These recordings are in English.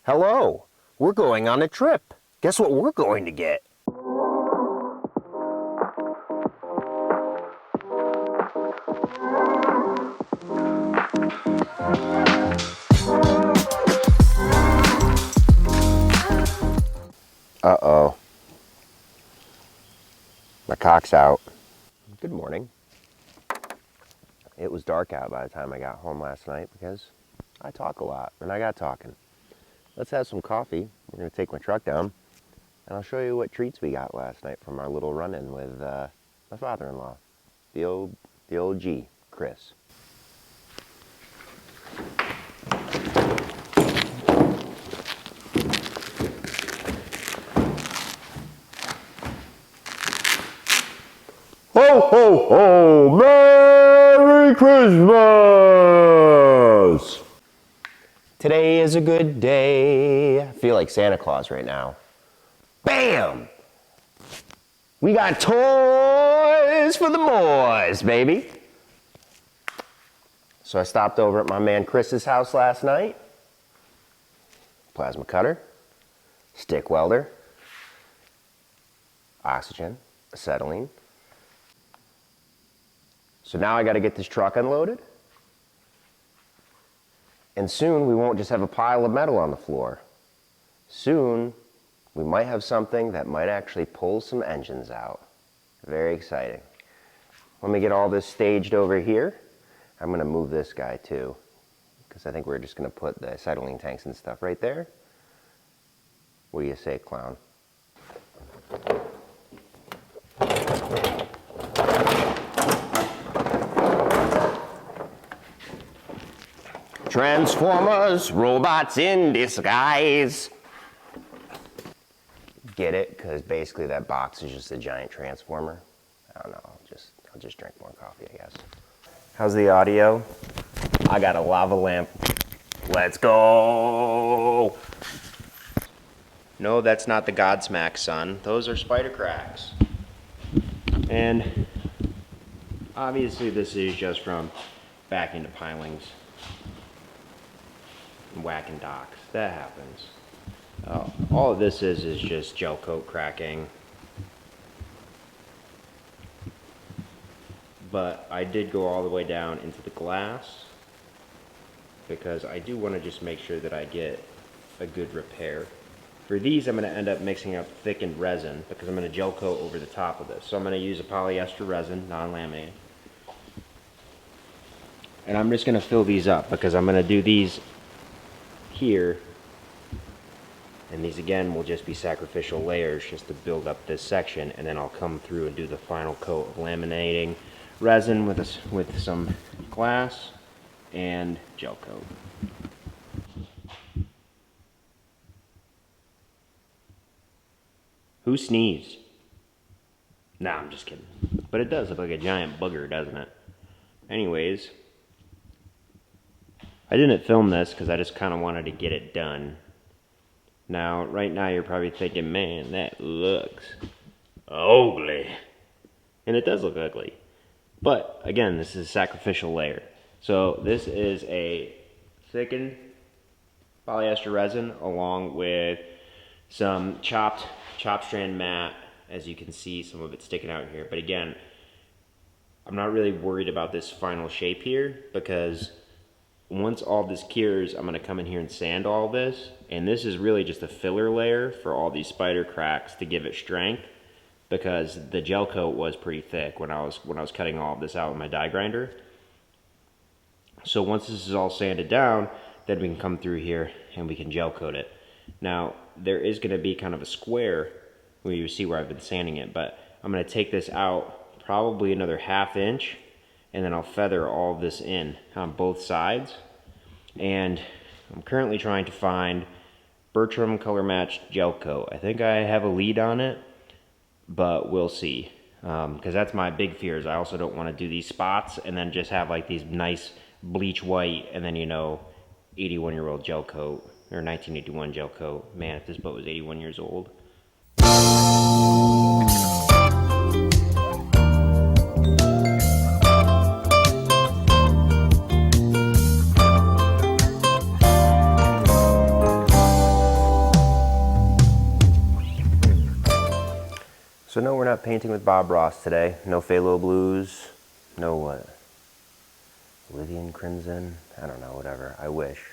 Hello, we're going on a trip. Guess what we're going to get? Uh-oh. My cock's out. Good morning. It was dark out by the time I got home last night because I talk a lot and I got talking. Let's have some coffee. We're going to take my truck down and I'll show you what treats we got last night from our little run-in with my father-in-law, the old G, Chris. Ho, ho, ho! Merry Christmas! Today is a good day. I feel like Santa Claus right now. Bam! We got toys for the boys, baby. So I stopped over at my man Chris's house last night. Plasma cutter, stick welder, oxygen, acetylene. So now I got to get this truck unloaded. And soon we won't just have a pile of metal on the floor. Soon we might have something that might actually pull some engines out. Very exciting. Let me get all this staged over here. I'm going to move this guy too, because I think we're just going to put the acetylene tanks and stuff right there. What do you say, clown? Transformers, robots in disguise. Get it? Because basically that box is just a giant transformer. I don't know, I'll just drink more coffee, I guess. How's the audio? I got a lava lamp. Let's go! No, that's not the Godsmack, son. Those are spider cracks. And obviously this is just from back into pilings. Whacking docks. That happens. All of this is just gel coat cracking. But I did go all the way down into the glass because I do want to just make sure that I get a good repair. For these, I'm going to end up mixing up thickened resin because I'm going to gel coat over the top of this. So I'm going to use a polyester resin, non-laminated. And I'm just going to fill these up because I'm going to do these here, and these again will just be sacrificial layers just to build up this section, and then I'll come through and do the final coat of laminating resin with some glass and gel coat. Who sneezed? Nah, I'm just kidding. But it does look like a giant booger, doesn't it? Anyways, I didn't film this because I just kind of wanted to get it done. Now, right now you're probably thinking, man, that looks ugly. And it does look ugly. But, again, this is a sacrificial layer. So this is a thickened polyester resin along with some chopped strand mat. As you can see, some of it sticking out here. But again, I'm not really worried about this final shape here because once all this cures, I'm going to come in here and sand all this. And this is really just a filler layer for all these spider cracks to give it strength because the gel coat was pretty thick when I was cutting all of this out with my die grinder. So once this is all sanded down, then we can come through here and we can gel coat it. Now, there is going to be kind of a square where you see where I've been sanding it, but I'm going to take this out probably another ½ inch, and then I'll feather all of this in on both sides. And I'm currently trying to find Bertram color matched gel coat. I think I have a lead on it, but we'll see. Because that's my big fear, is I also don't want to do these spots and then just have like these nice bleach white and then, you know, 81-year-old gel coat or 1981 gel coat. Man, if this boat was 81 years old. So no, we're not painting with Bob Ross today. No phthalo blues. No what? Lydian crimson? I don't know, whatever. I wish.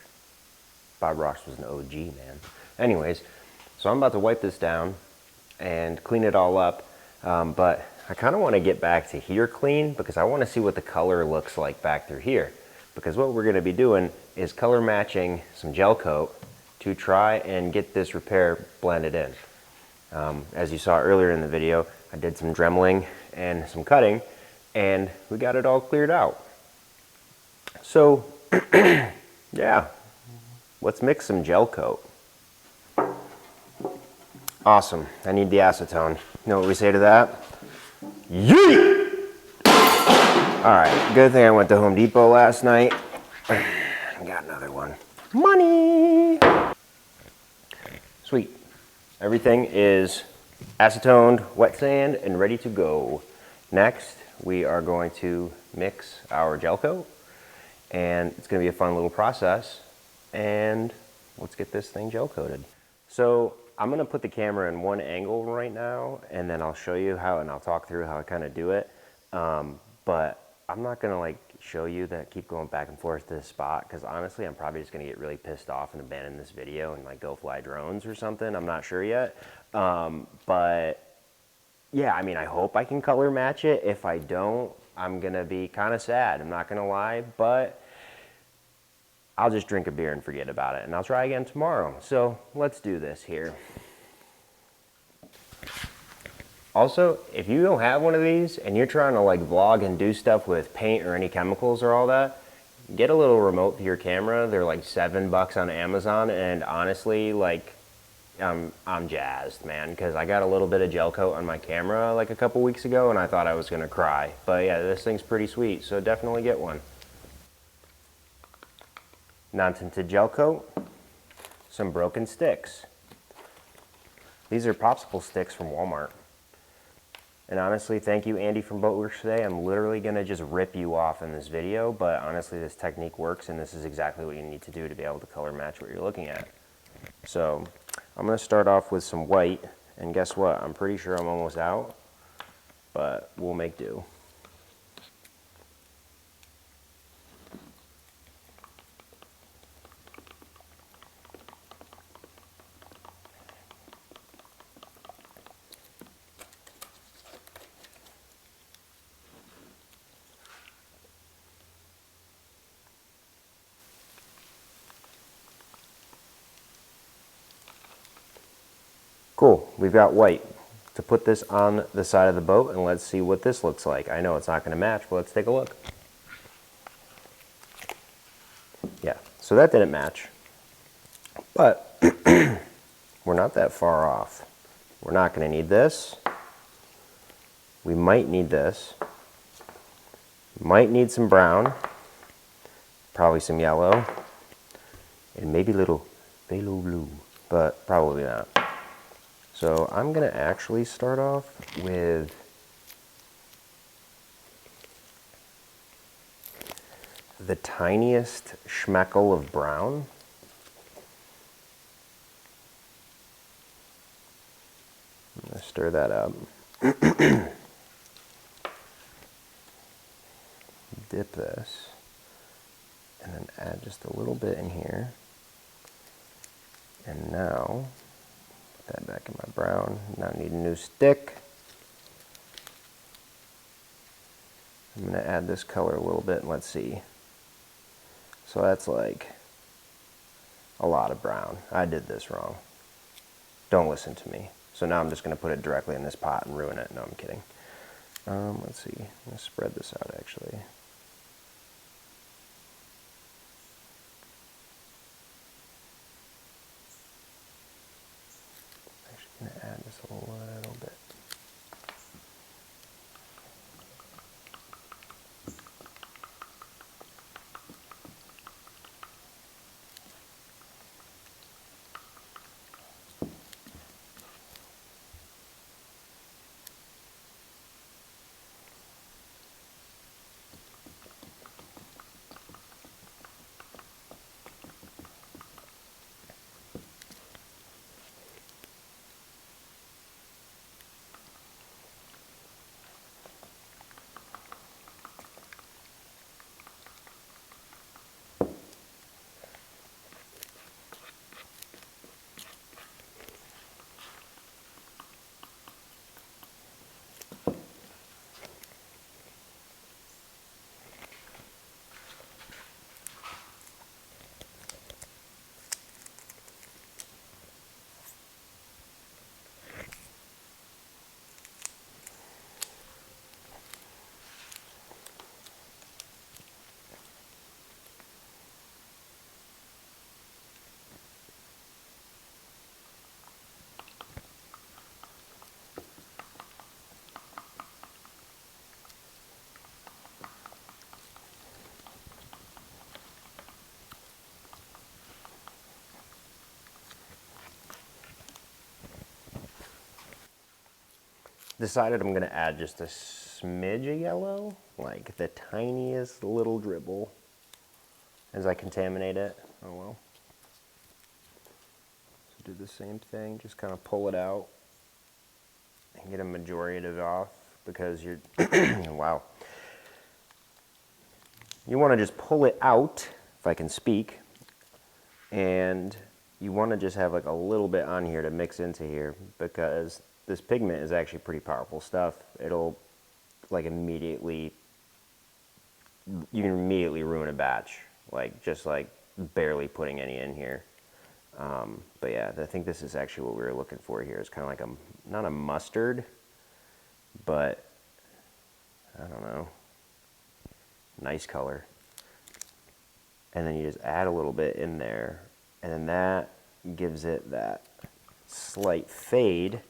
Bob Ross was an OG, man. Anyways, so I'm about to wipe this down and clean it all up. But I kind of want to get back to here clean because I want to see what the color looks like back through here. Because what we're going to be doing is color matching some gel coat to try and get this repair blended in. As you saw earlier in the video, I did some dremeling and some cutting, and we got it all cleared out. So, yeah, let's mix some gel coat. Awesome. I need the acetone. You know what we say to that? Yeet! Alright, good thing I went to Home Depot last night. Got another one. Money! Sweet. Everything is acetoned, wet sand, and ready to go. Next, we are going to mix our gel coat, and it's going to be a fun little process. And let's get this thing gel coated. So I'm going to put the camera in one angle right now, and then I'll show you how, and I'll talk through how I kind of do it. But I'm not going to like show you that keep going back and forth to this spot, because honestly I'm probably just going to get really pissed off and abandon this video and like go fly drones or something. I'm not sure yet. But yeah, I mean, I hope I can color match it. If I don't, I'm going to be kind of sad. I'm not going to lie, but I'll just drink a beer and forget about it, and I'll try again tomorrow. So let's do this here. Also, if you don't have one of these and you're trying to like vlog and do stuff with paint or any chemicals or all that, get a little remote for your camera. They're like $7 on Amazon, and honestly, like I'm jazzed, man, because I got a little bit of gel coat on my camera like a couple weeks ago and I thought I was gonna cry. But yeah, this thing's pretty sweet, so definitely get one. Non-tinted gel coat, some broken sticks. These are popsicle sticks from Walmart. And honestly, thank you, Andy from Boatworks today. I'm literally gonna just rip you off in this video, but honestly, this technique works, and this is exactly what you need to do to be able to color match what you're looking at. So I'm gonna start off with some white, and guess what? I'm pretty sure I'm almost out, but we'll make do. Cool, we've got white. To put this on the side of the boat, and let's see what this looks like. I know it's not gonna match, but let's take a look. Yeah, so that didn't match. But we're not that far off. We're not gonna need this. We might need this. Might need some brown. Probably some yellow. And maybe a little phthalo blue, but probably not. So I'm going to actually start off with the tiniest schmeckle of brown. I'm going to stir that up. Dip this, and then add just a little bit in here. And now, put that back in my brown. Now I need a new stick. I'm going to add this color a little bit, and let's see. So that's like a lot of brown. I did this wrong. Don't listen to me. So now I'm just going to put it directly in this pot and ruin it. No, I'm kidding. Let's see. I'm going to spread this out actually. I'm going to add just a little bit. decided I'm gonna add just a smidge of yellow, like the tiniest little dribble as I contaminate it. Oh well. So do the same thing, just kind of pull it out and get a majority of it off because you're, wow. You wanna just pull it out, if I can speak, and you wanna just have like a little bit on here to mix into here because this pigment is actually pretty powerful stuff. It'll like immediately, you can immediately ruin a batch, like just like barely putting any in here. But yeah, I think this is actually what we were looking for here. It's kind of like a, not a mustard, but I don't know, nice color. And then you just add a little bit in there, and then that gives it that slight fade.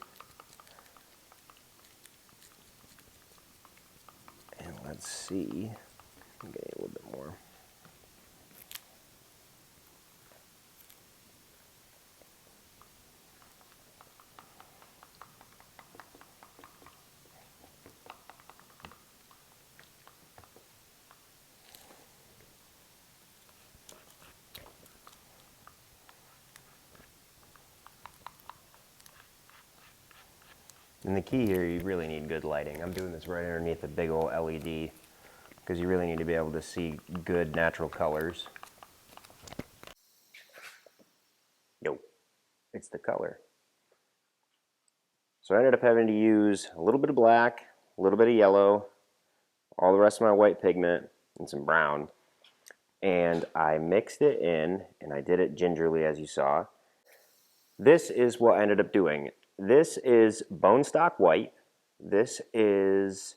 And let's see, get a little bit more. And the key here, you really need good lighting. I'm doing this right underneath a big old LED because you really need to be able to see good natural colors. Yo, it's the color. So I ended up having to use a little bit of black, a little bit of yellow, all the rest of my white pigment, and some brown. And I mixed it in, and I did it gingerly as you saw. This is what I ended up doing. This is bone stock white. This is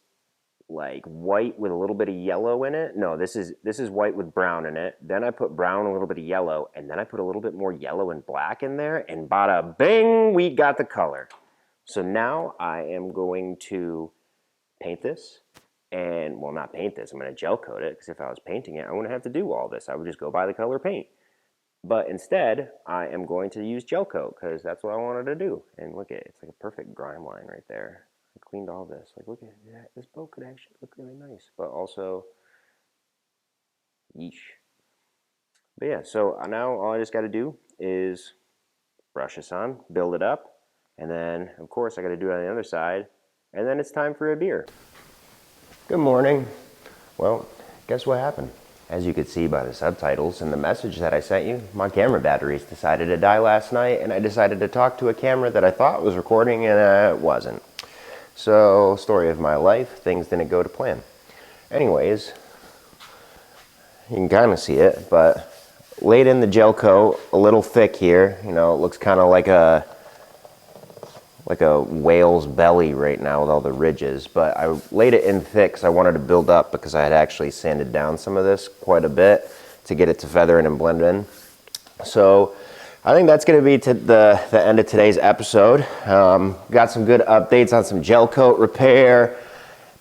like white with a little bit of yellow in it. No, this is white with brown in it. Then I put brown, a little bit of yellow, and then I put a little bit more yellow and black in there, and bada bing, we got the color. So now I am going to paint this, and well, not paint this, I'm gonna gel coat it, because if I was painting it, I wouldn't have to do all this. I would just go buy the color paint. But instead, I am going to use gel coat, because that's what I wanted to do. And look at it, it's like a perfect grime line right there. I cleaned all this. Like, look at that. This boat could actually look really nice, but also, yeesh. But yeah, so now all I just got to do is brush this on, build it up, and then, of course, I got to do it on the other side, and then it's time for a beer. Good morning. Well, guess what happened? As you could see by the subtitles and the message that I sent you, my camera batteries decided to die last night, and I decided to talk to a camera that I thought was recording, and it wasn't. So, story of my life, things didn't go to plan. Anyways, you can kind of see it, but laid in the gel coat, a little thick here. You know, it looks kind of like a whale's belly right now with all the ridges, but I laid it in thick because I wanted to build up because I had actually sanded down some of this quite a bit to get it to feather in and blend in. So I think that's going to be to the end of today's episode. Got some good updates on some gel coat repair.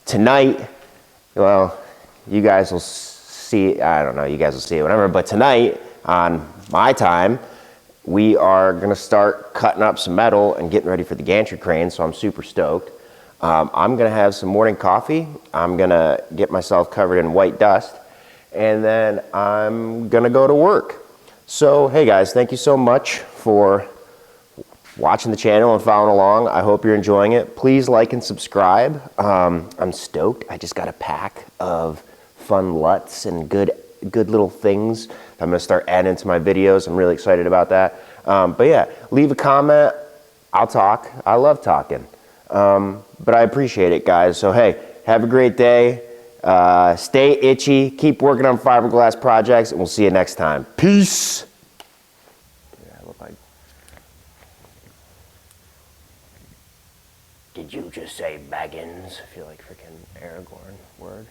Tonight, well, you guys will see, I don't know, you guys will see it, whatever, but tonight on my time, we are going to start cutting up some metal and getting ready for the gantry crane, so I'm super stoked. I'm going to have some morning coffee. I'm going to get myself covered in white dust, and then I'm going to go to work. So, hey guys, thank you so much for watching the channel and following along. I hope you're enjoying it. Please like and subscribe. I'm stoked. I just got a pack of fun LUTs and good little things I'm going to start adding to my videos. I'm really excited about that. But yeah, leave a comment. I'll talk. I love talking. But I appreciate it, guys. So hey, have a great day. Stay itchy. Keep working on fiberglass projects, and we'll see you next time. Peace. Yeah, I look like... Did you just say Baggins? I feel like freaking Aragorn word.